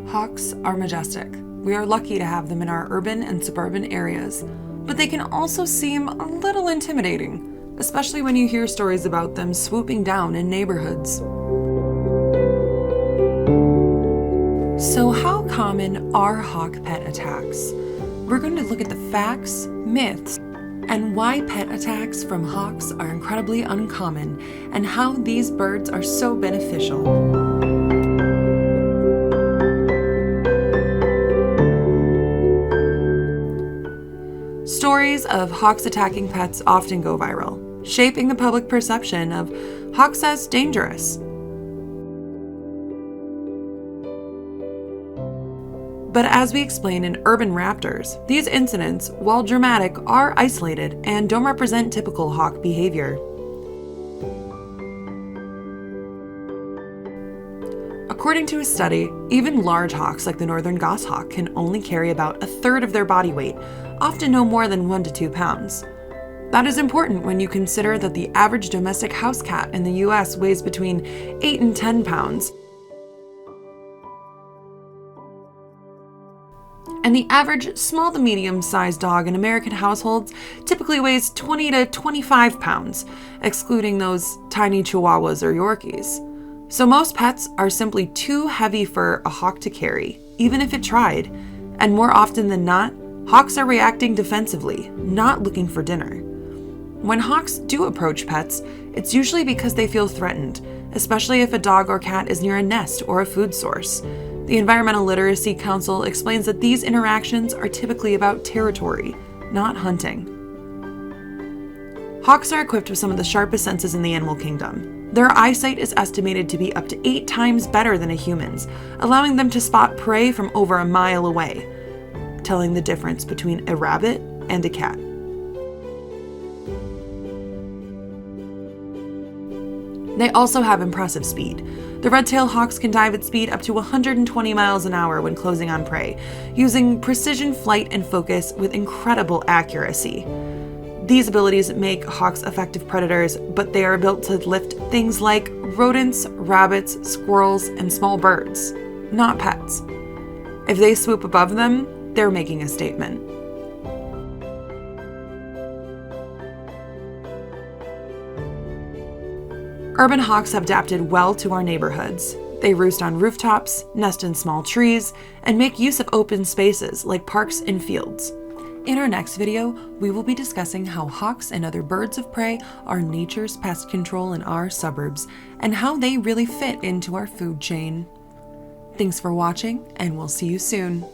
Hawks are majestic. We are lucky to have them in our urban and suburban areas, but they can also seem a little intimidating, especially when you hear stories about them swooping down in neighborhoods. So how common are hawk pet attacks? We're going to look at the facts, myths, and why pet attacks from hawks are incredibly uncommon, and how these birds are so beneficial. Stories of hawks attacking pets often go viral, shaping the public perception of hawks as dangerous. But as we explain in Urban Raptors, these incidents, while dramatic, are isolated and don't represent typical hawk behavior. According to a study, even large hawks like the northern goshawk can only carry about a third of their body weight, often no more than 1 to 2 pounds. That is important when you consider that the average domestic house cat in the US weighs between 8 and 10 pounds. And the average small to medium-sized dog in American households typically weighs 20 to 25 pounds, excluding those tiny Chihuahuas or Yorkies. So most pets are simply too heavy for a hawk to carry, even if it tried. And more often than not, hawks are reacting defensively, not looking for dinner. When hawks do approach pets, it's usually because they feel threatened, especially if a dog or cat is near a nest or a food source. The Environmental Literacy Council explains that these interactions are typically about territory, not hunting. Hawks are equipped with some of the sharpest senses in the animal kingdom. Their eyesight is estimated to be up to 8 times better than a human's, allowing them to spot prey from over a mile away, telling the difference between a rabbit and a cat. They also have impressive speed. The red-tailed hawks can dive at speed up to 120 miles an hour when closing on prey, using precision flight and focus with incredible accuracy. These abilities make hawks effective predators, but they are built to lift things like rodents, rabbits, squirrels, and small birds, not pets. If they swoop above them, they're making a statement. Urban hawks have adapted well to our neighborhoods. They roost on rooftops, nest in small trees, and make use of open spaces like parks and fields. In our next video, we will be discussing how hawks and other birds of prey are nature's pest control in our suburbs, and how they really fit into our food chain. Thanks for watching, and we'll see you soon.